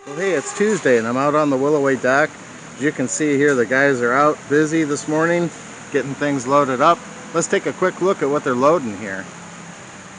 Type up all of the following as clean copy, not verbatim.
Well, hey, it's Tuesday and I'm out on the Willoway dock. As you can see here, the guys are out busy this morning getting things loaded up. Let's take a quick look at what they're loading here.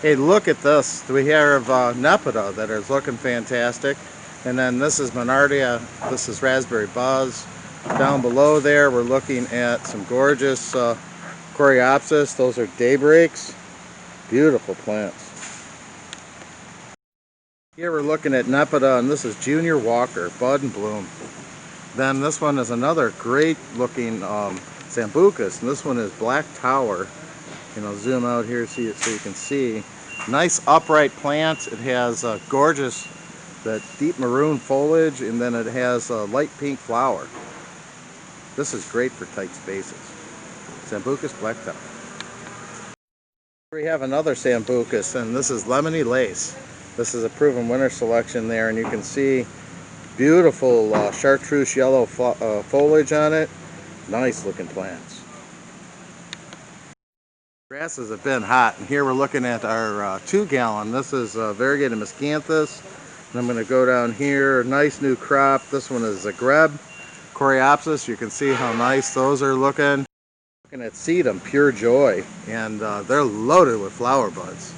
Hey, look at this. We have Nepeta that is looking fantastic. And then this is Monardia. This is Raspberry Buzz. Down below there, we're looking at some gorgeous Coreopsis. Those are daybreaks. Beautiful plants. Here we're looking at Nepeta, and this is Junior Walker, bud and bloom. Then this one is another great looking Sambucus, and this one is Black Tower. I'll zoom out here so you can see. Nice upright plant. It has gorgeous, that deep maroon foliage, and then it has a light pink flower. This is great for tight spaces. Sambucus Black Tower. Here we have another Sambucus, and this is Lemony Lace. This is a proven winter selection there, and you can see beautiful chartreuse yellow foliage on it. Nice looking plants. Grasses have been hot, and here we're looking at our 2-gallon. This is variegated miscanthus, and I'm going to go down here. Nice new crop. This one is a greb, Coreopsis. You can see how nice those are looking. Looking at sedum, pure joy, and they're loaded with flower buds.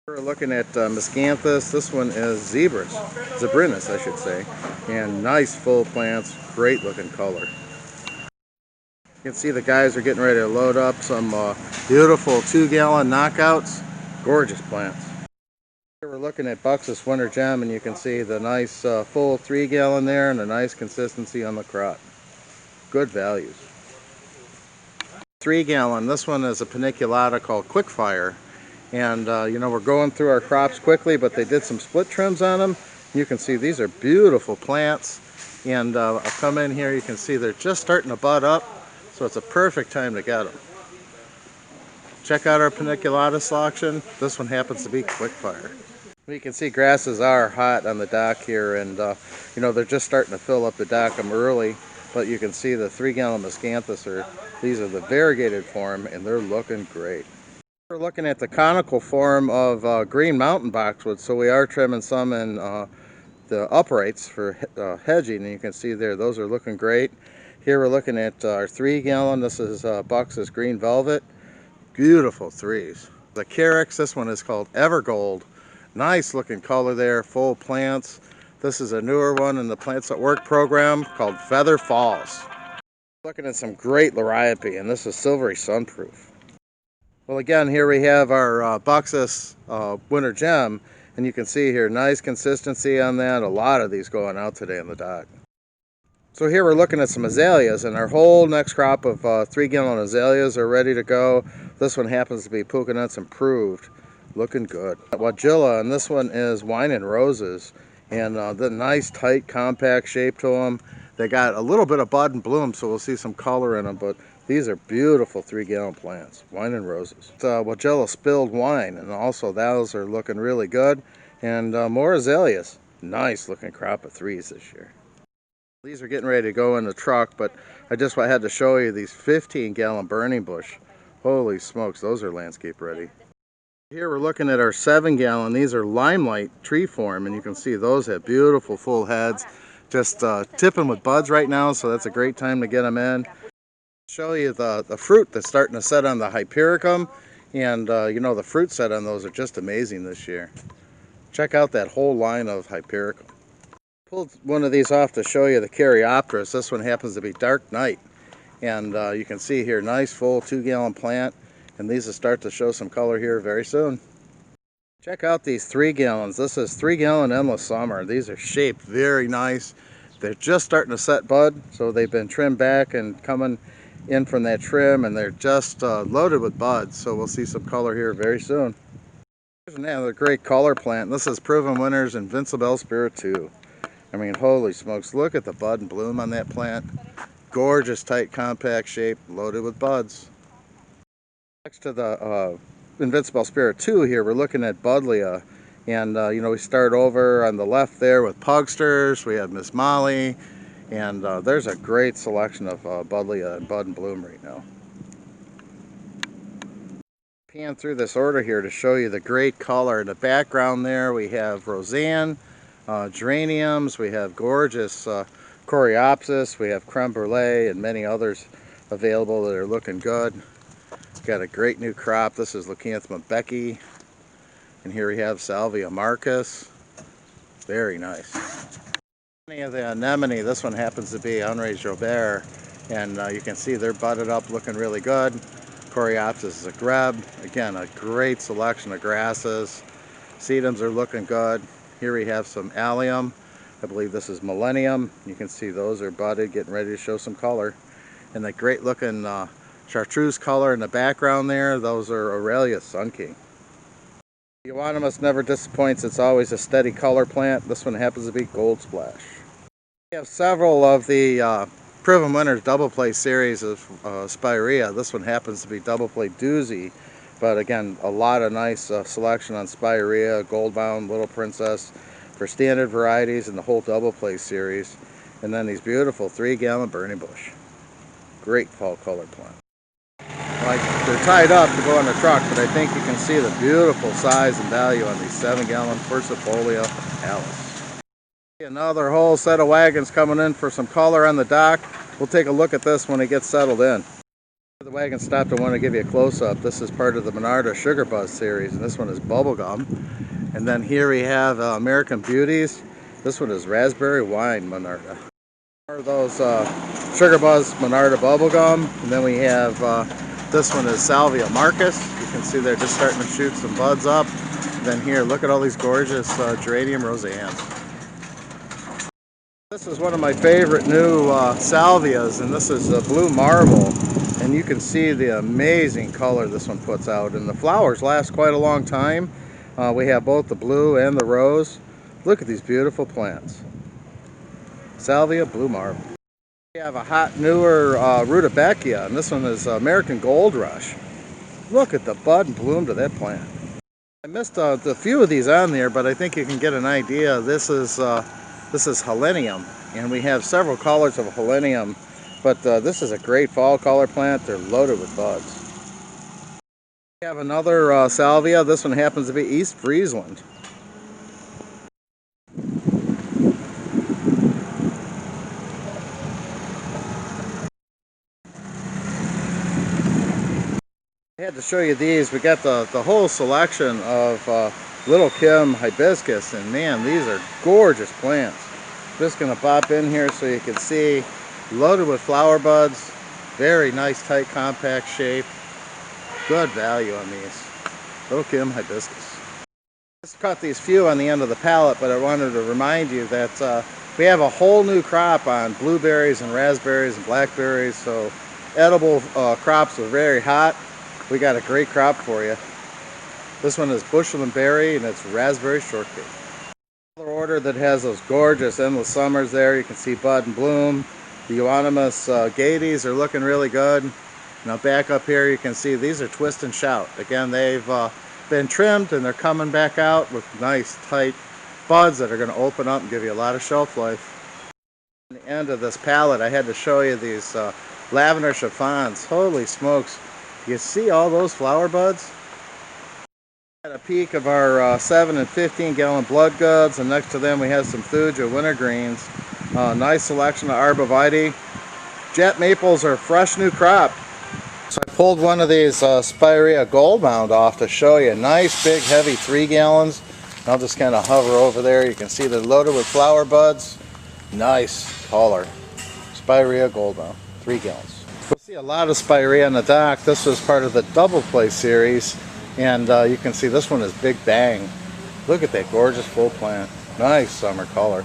We're looking at miscanthus. This one is Zebrinus, I should say, and nice full plants, great looking color. You can see the guys are getting ready to load up some beautiful 2-gallon knockouts, gorgeous plants. Here we're looking at Buxus Winter Gem, and you can see the nice full 3-gallon there and a nice consistency on the crop. Good values. 3-gallon, this one is a paniculata called Quickfire. And we're going through our crops quickly, but they did some split trims on them. You can see these are beautiful plants, and I'll come in here, you can see they're just starting to bud up, so it's a perfect time to get them. Check out our paniculata selection. This one happens to be Quickfire. You can see grasses are hot on the dock here, and they're just starting to fill up the dock. I'm early, but you can see the 3-gallon miscanthus these are the variegated form, and they're looking great. We're looking at the conical form of green mountain boxwood, so we are trimming some in the uprights for hedging, and you can see there those are looking great. Here we're looking at our 3-gallon. This is Buxus Green Velvet. Beautiful threes. The Carex, this one is called Evergold. Nice looking color there, full plants. This is a newer one in the Plants at Work program called Feather Falls. Looking at some great Liriope, and this is Silvery Sunproof. Well, again, here we have our Buxus Winter Gem, and you can see here, nice consistency on that. A lot of these going out today on the dock. So here we're looking at some azaleas, and our whole next crop of 3-gallon azaleas are ready to go. This one happens to be Puka Nuts Improved. Looking good. Wagilla, and this one is Wine and Roses, and the nice, tight, compact shape to them. They got a little bit of bud and bloom, so we'll see some color in them, but these are beautiful 3-gallon plants, Wine and Roses. Wagilla Spilled Wine, and also those are looking really good. And more azaleas. Nice looking crop of 3s this year. These are getting ready to go in the truck, but I had to show you these 15-gallon burning bush. Holy smokes, those are landscape ready. Here we're looking at our 7-gallon. These are Limelight tree form, and you can see those have beautiful full heads. Just tipping with buds right now, so that's a great time to get them in. Show you the fruit that's starting to set on the Hypericum, and the fruit set on those are just amazing this year. Check out that whole line of Hypericum. Pulled one of these off to show you the Caryopteris. This one happens to be Dark Night, and you can see here, nice full 2-gallon plant, and these will start to show some color here very soon. Check out these 3-gallons. This is 3-gallon Endless Summer. These are shaped very nice. They're just starting to set bud, so they've been trimmed back and coming in from that trim, and they're just loaded with buds, so we'll see some color here very soon. Here's another great color plant. This is Proven Winner's Invincible Spirit 2. I mean, holy smokes, look at the bud and bloom on that plant. Gorgeous, tight, compact shape, loaded with buds. Next to the Invincible Spirit 2 here, we're looking at Buddleia, and we start over on the left there with Pugsters. We have Miss Molly, and there's a great selection of Buddleia and bud and bloom right now. Pan through this order here to show you the great color. In the background there we have Roseanne, geraniums, we have gorgeous coreopsis, we have creme brulee, and many others available that are looking good. Got a great new crop. This is Leucanthema Becky, and here we have Salvia Marcus. Very nice. Any of the anemone, this one happens to be Unraised Robert, and you can see they're budded up looking really good. Coreopsis is a greb. Again, a great selection of grasses. Sedums are looking good. Here we have some allium. I believe this is Millennium. You can see those are budded, getting ready to show some color. And the great looking chartreuse color in the background there, those are Aurelia Sun King. Euonymus never disappoints. It's always a steady color plant. This one happens to be Gold Splash. We have several of the Proven Winners Double Play series of Spirea. This one happens to be Double Play Doozy, but again, a lot of nice selection on Spirea, Goldbound, Little Princess for standard varieties in the whole Double Play series. And then these beautiful 3-gallon Burning Bush. Great fall color plant. Like, they're tied up to go on the truck, but I think you can see the beautiful size and value on these 7-gallon Persifolia Alice. Another whole set of wagons coming in for some color on the dock. We'll take a look at this when it gets settled in. The wagon stopped, I want to give you a close-up. This is part of the Monarda Sugar Buzz series, and this one is Bubblegum. And then here we have American Beauties. This one is Raspberry Wine Monarda. More of those Sugar Buzz Monarda Bubblegum. And then we have this one is Salvia Marcus. You can see they're just starting to shoot some buds up. And then here, look at all these gorgeous geranium Roseannes. This is one of my favorite new salvias, and this is Blue Marble, and you can see the amazing color this one puts out, and the flowers last quite a long time. We have both the blue and the rose. Look at these beautiful plants. Salvia Blue Marble. We have a hot newer Rudbeckia, and this one is American Gold Rush. Look at the bud and bloom to that plant. I missed a few of these on there, but I think you can get an idea. This is Helenium, and we have several colors of Helenium, but this is a great fall color plant. They're loaded with buds. We have another salvia. This one happens to be East Friesland. I had to show you these. We got the whole selection of Little Kim hibiscus, and man, these are gorgeous plants. Just going to pop in here so you can see, loaded with flower buds, very nice tight compact shape, good value on these. Little Kim hibiscus. Just cut these few on the end of the pallet, but I wanted to remind you that we have a whole new crop on blueberries and raspberries and blackberries, so edible crops are very hot. We got a great crop for you. This one is Bushel and Berry, and it's Raspberry Shortcake. Another order that has those gorgeous endless summers there. You can see bud and bloom. The Euonymus Gaieties are looking really good. Now back up here you can see these are Twist and Shout. Again, they've been trimmed and they're coming back out with nice tight buds that are going to open up and give you a lot of shelf life. At the end of this palette I had to show you these lavender chiffons. Holy smokes. You see all those flower buds? At a peek of our 7 and 15 gallon blood goods, and next to them we have some Thuja wintergreens. Nice selection of arbovitae. Jet maples are a fresh new crop. So I pulled one of these Spirea Goldbound off to show you. Nice big heavy 3 gallons. I'll just kind of hover over there. You can see they're loaded with flower buds. Nice color. Spirea Goldbound, 3 gallons. You'll see a lot of Spirea on the dock. This was part of the Double Play series. And you can see this one is Big Bang. Look at that gorgeous full plant. Nice summer color.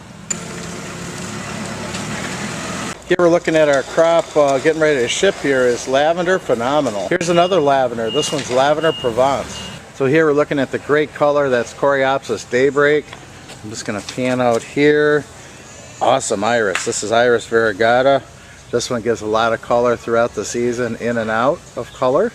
Here we're looking at our crop getting ready to ship here is Lavender Phenomenal. Here's another lavender. This one's Lavender Provence. So here we're looking at the great color. That's Coreopsis Daybreak. I'm just going to pan out here. Awesome iris. This is Iris Varagata. This one gives a lot of color throughout the season, in and out of color.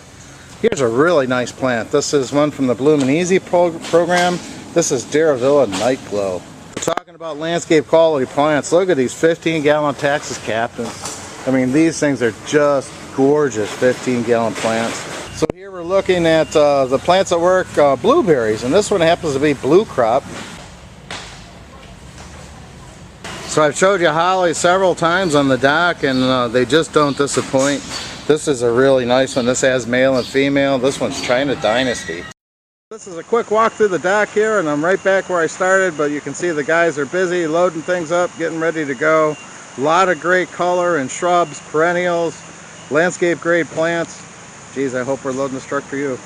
Here's a really nice plant. This is one from the Bloom and Easy program. This is Daravilla Night Glow. We're talking about landscape quality plants. Look at these 15-gallon Texas Captains. I mean, these things are just gorgeous 15-gallon plants. So here We're looking at the plants that work blueberries, and this one happens to be blue crop. So I've showed you holly several times on the dock, and they just don't disappoint. This is a really nice one. This has male and female. This one's China Dynasty. This is a quick walk through the dock here, and I'm right back where I started, but you can see the guys are busy loading things up, getting ready to go. A lot of great color and shrubs, perennials, landscape grade plants. Geez, I hope we're loading this truck for you.